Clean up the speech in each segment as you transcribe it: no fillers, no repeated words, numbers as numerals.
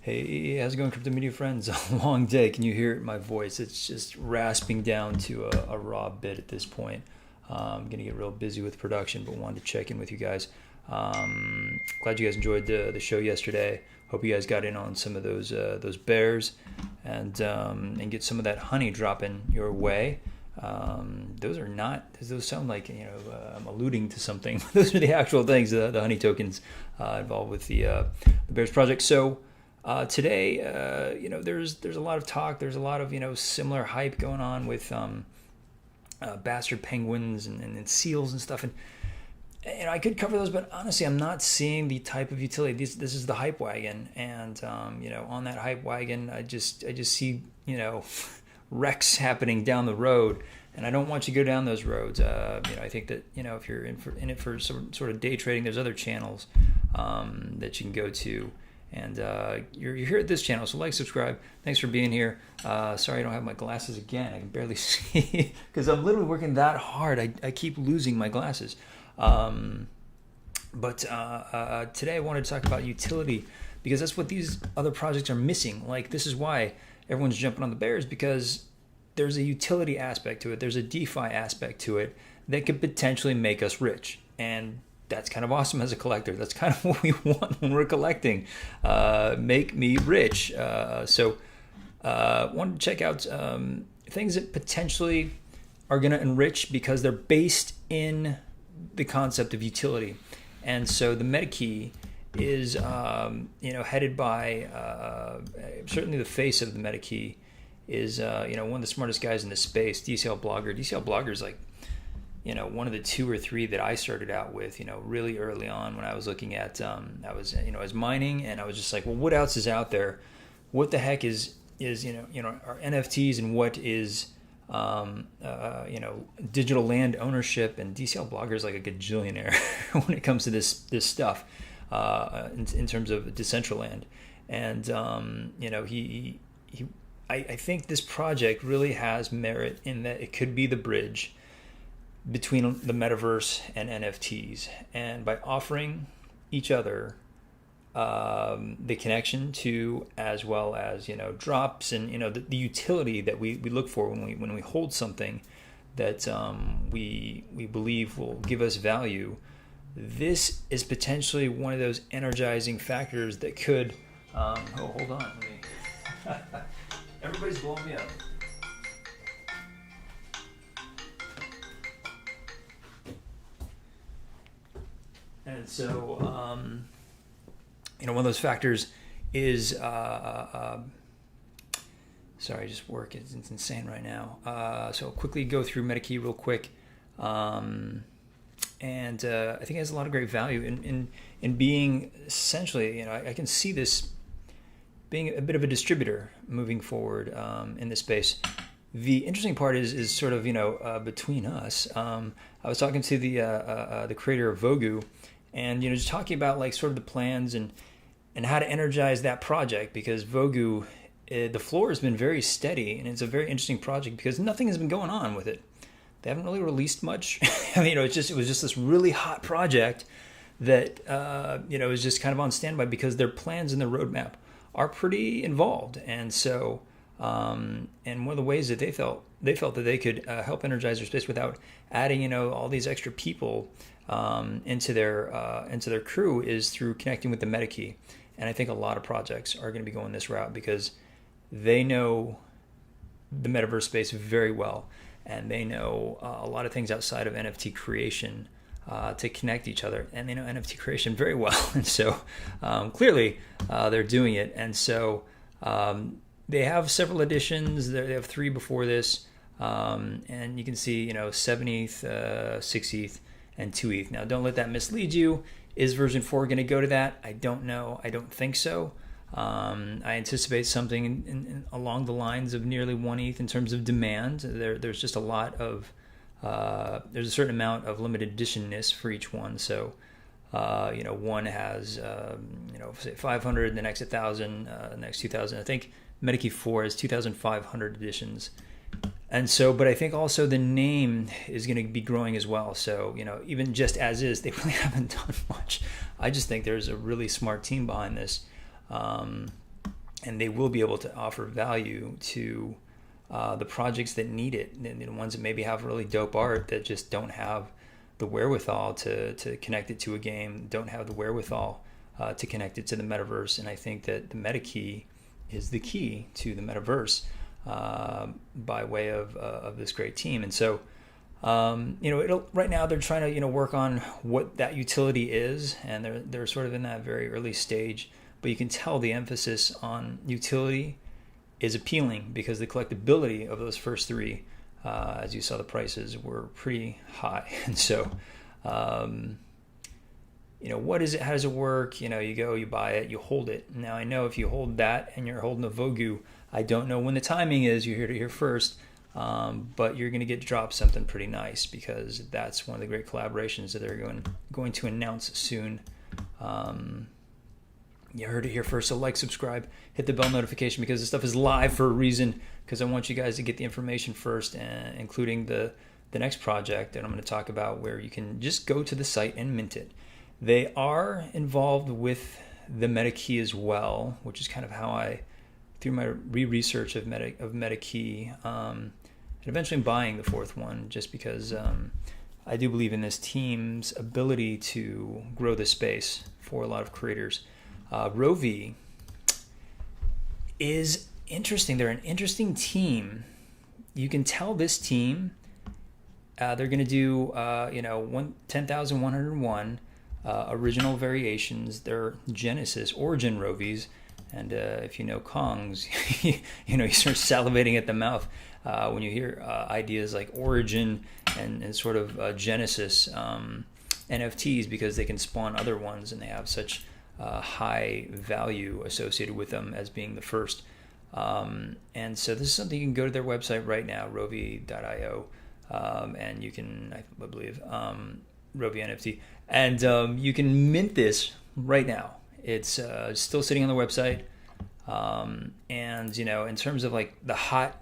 Hey, how's it going, crypto media friends? A long day. Can you hear it in my voice? It's just rasping down to a raw bit at this point. I'm gonna get real busy with production, but wanted to check in with you guys. Glad you guys enjoyed the show yesterday. Hope you guys got in on some of those bears and get some of that honey dropping your way. Those sound like, I'm alluding to something. Those are the actual things, the honey tokens involved with the Bears project. So today, there's a lot of talk. There's a lot of, similar hype going on with bastard penguins and seals and stuff. And I could cover those, but honestly, I'm not seeing the type of utility. This is the hype wagon, and on that hype wagon, I just see wrecks happening down the road, and I don't want you to go down those roads. I think that if you're in it for some sort of day trading, there's other channels that you can go to, and you're here at this channel, so like, subscribe. Thanks for being here. Sorry I don't have my glasses again. I can barely see because I'm literally working that hard. I keep losing my glasses. But today I wanted to talk about utility, because that's what these other projects are missing. Like, this is why everyone's jumping on the bears, because there's a utility aspect to it. There's a DeFi aspect to it that could potentially make us rich. And that's kind of awesome as a collector. That's kind of what we want when we're collecting. Make me rich. So wanted to check out things that potentially are going to enrich because they're based in the concept of utility. And so the METAKEY is headed by certainly the face of the METAKEY is one of the smartest guys in the space, DCL blogger. DCL blogger is like one of the two or three that I started out with really early on when I was looking at I was mining, and I was just like, well, what else is out there? What the heck is our NFTs, and what is digital land ownership? And DCL blogger is like a gajillionaire when it comes to this stuff in terms of Decentraland. And I think this project really has merit in that it could be the bridge between the metaverse and NFTs, and by offering each other the connection to, as well as drops and the utility that we look for when we hold something that we believe will give us value. This is potentially one of those energizing factors that could hold on, everybody's blowing me up. And so one of those factors is sorry, just work. It's insane right now. So I'll quickly go through METAKEY real quick. And I think it has a lot of great value in being essentially, I can see this being a bit of a distributor moving forward in this space. The interesting part is sort of between us. I was talking to the creator of VOGU, and just talking about like sort of the plans and how to energize that project, because VOGU, the floor has been very steady, and it's a very interesting project because nothing has been going on with it. They haven't really released much. I mean, it was just this really hot project that is just kind of on standby because their plans and their roadmap are pretty involved. And so and one of the ways that they felt that they could help energize their space without adding all these extra people into their crew is through connecting with the METAKEY. And I think a lot of projects are going to be going this route because they know the metaverse space very well, and they know a lot of things outside of NFT creation to connect each other, and they know NFT creation very well. And so clearly they're doing it. And so they have several editions. They have 3 before this, and you can see 7 ETH, 6 ETH, and 2 ETH. Now, don't let that mislead you. Is version 4 going to go to that? I don't know. I don't think so. I anticipate something in along the lines of nearly 1 ETH in terms of demand. There's just a lot of there's a certain amount of limited editionness for each one. So one has say 500, the next 1,000, the next 2,000. I think METAKEY 4 has 2,500 editions. And so, but I think also the name is going to be growing as well. So, even just as is, they really haven't done much. I just think there's a really smart team behind this. and they will be able to offer value to the projects that need it, and the ones that maybe have really dope art that just don't have the wherewithal to connect it to a game, don't have the wherewithal to connect it to the metaverse. And I think that the MetaKey is the key to the metaverse by way of this great team. And so, right now they're trying to work on what that utility is, and they're sort of in that very early stage. But you can tell the emphasis on utility is appealing because the collectability of those first three, as you saw, the prices were pretty high. And so, what is it? How does it work? You go, you buy it, you hold it. Now, I know if you hold that and you're holding a VOGU, I don't know when the timing is. You heard it here first. But you're going to get dropped something pretty nice because that's one of the great collaborations that they're going to announce soon. You heard it here first, so like, subscribe, hit the bell notification because this stuff is live for a reason, because I want you guys to get the information first, including the next project that I'm going to talk about, where you can just go to the site and mint it. They are involved with the MetaKey as well, which is kind of how I, through my research of MetaKey, and eventually buying the fourth one, just because I do believe in this team's ability to grow the space for a lot of creators. Rovi is interesting. They're an interesting team. You can tell this team, they're going to do 10,101 original variations. They're Genesis origin Rovis. And if you know Kongs, you start salivating at the mouth when you hear ideas like Origin and sort of Genesis NFTs, because they can spawn other ones and they have such high value associated with them as being the first. And so this is something you can go to their website right now, rovi.io, and you can, I believe, Rovi NFT, and you can mint this right now. It's still sitting on the website, and in terms of like the hot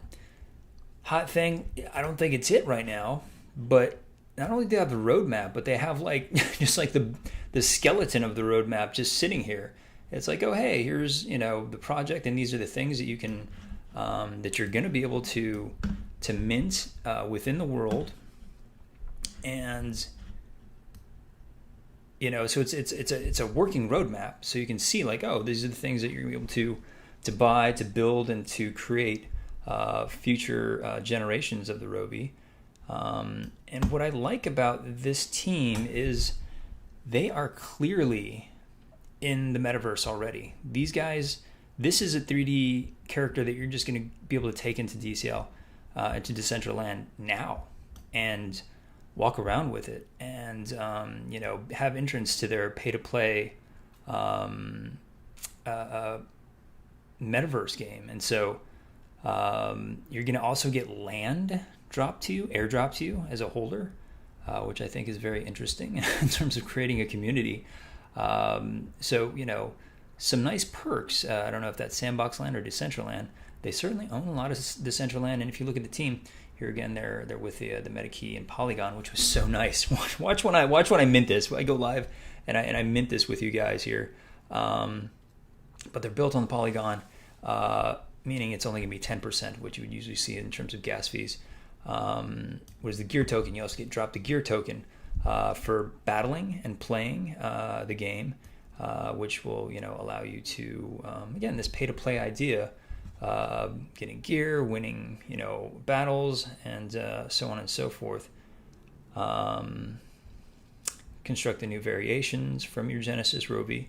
thing, I don't think it's it right now. But not only do they have the roadmap, but they have like just like the skeleton of the roadmap just sitting here. It's like, oh hey, here's the project, and these are the things that you can that you're going to be able to mint within the world, and so it's a working roadmap, so you can see like, oh, these are the things that you're going to be able to buy, to build, and to create future generations of the Rovi. And what I like about this team is they are clearly in the metaverse already. These guys, this is a 3D character that you're just going to be able to take into DCL, into Decentraland now, and walk around with it, and have entrance to their pay-to-play metaverse game. And so you're going to also get land airdropped to you as a holder, which I think is very interesting in terms of creating a community. So some nice perks. I don't know if that's Sandbox Land or Decentraland. They certainly own a lot of Decentraland, and if you look at the team here again, they're with the MetaKey and Polygon, which was so nice. Watch when I mint this. I go live and I mint this with you guys here. But they're built on the Polygon, meaning it's only going to be 10%, which you would usually see in terms of gas fees. Was the gear token? You also get dropped the gear token for battling and playing the game, which will allow you to again, this pay-to-play idea. Getting gear, winning, battles, and so on and so forth. Construct the new variations from your Genesis Rovi,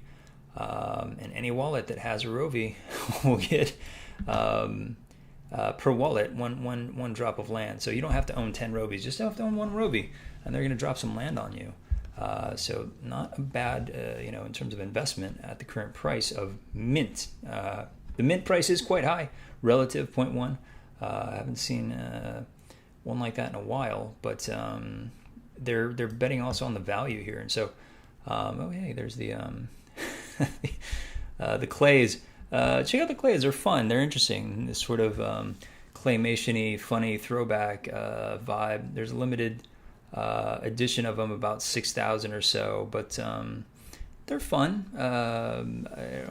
and any wallet that has a Rovi will get per wallet one drop of land. So you don't have to own 10 Rovis; just have to own one Rovi, and they're going to drop some land on you. So not a bad, in terms of investment at the current price of mint. The mint price is quite high, relative 0.1. I haven't seen one like that in a while, but they're betting also on the value here. And so, there's the the clays. Check out the clays; they're fun. They're interesting. This sort of claymation-y, funny throwback vibe. There's a limited edition of them, about 6,000 or so, but they're fun. I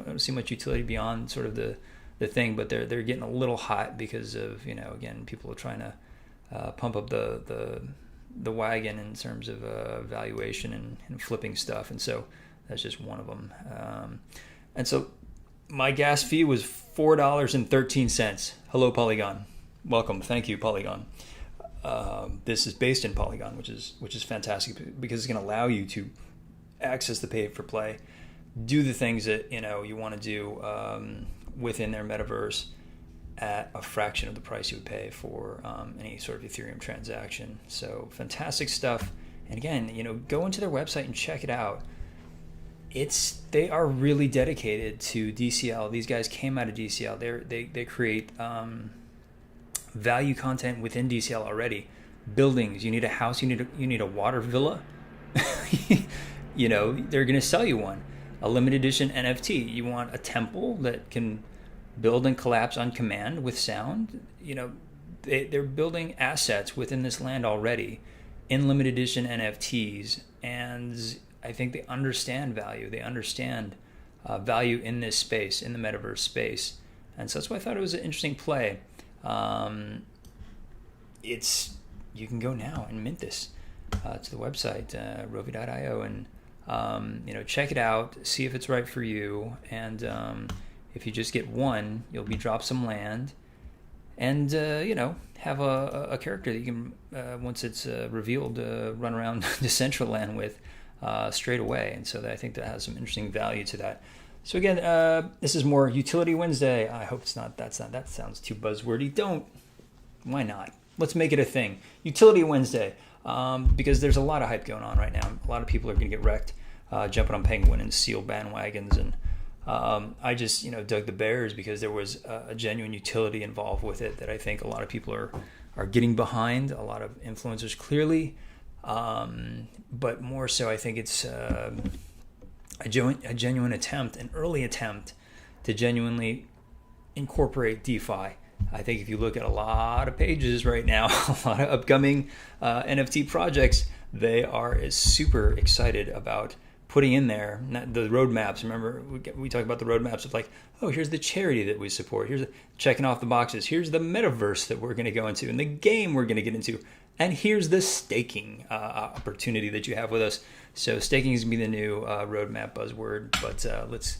don't see much utility beyond sort of the the thing, but they're getting a little hot because of, again, people are trying to pump up the wagon in terms of valuation and flipping stuff, and so that's just one of them. And so my gas fee was $4.13. Hello, Polygon. Welcome. Thank you, Polygon. This is based in Polygon, which is fantastic because it's going to allow you to access the pay for play, do the things that you want to do within their metaverse at a fraction of the price you would pay for any sort of Ethereum transaction. So fantastic stuff. And again, go into their website and check it out. They are really dedicated to DCL. These guys came out of DCL. They create value content within DCL already. Buildings. You need a house. You need a water villa. They're going to sell you one. A limited edition NFT. You want a temple that can build and collapse on command with sound. They're building assets within this land already in limited edition NFTs, and I think they understand value. They understand value in this space, in the metaverse space, and so that's why I thought it was an interesting play. You can go now and mint this to the website rovi.io and check it out, see if it's right for you, and if you just get one, you'll be dropped some land, and have a character that you can once it's revealed run around Decentraland with straight away. And so I think that has some interesting value to that. So again, this is more Utility Wednesday. I hope it's not. That sounds too buzzwordy. Why not? Let's make it a thing. Utility Wednesday, because there's a lot of hype going on right now. A lot of people are going to get wrecked, jumping on Penguin and Seal bandwagons, and I just dug the bears because there was a genuine utility involved with it that I think a lot of people are getting behind. A lot of influencers clearly, but more so I think it's a genuine attempt, an early attempt to genuinely incorporate DeFi. I think if you look at a lot of pages right now, a lot of upcoming NFT projects, they are super excited about putting in there the roadmaps. Remember, we talk about the roadmaps of like, oh, here's the charity that we support. Here's checking off the boxes. Here's the metaverse that we're going to go into and the game we're going to get into. And here's the staking opportunity that you have with us. So staking is going to be the new roadmap buzzword, but let's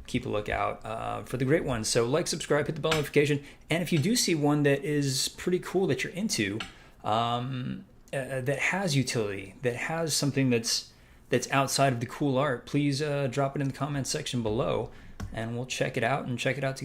keep a lookout for the great ones. So like, subscribe, hit the bell notification. And if you do see one that is pretty cool that you're into, that has utility, that has something that's outside of the cool art, please drop it in the comments section below, and we'll check it out together.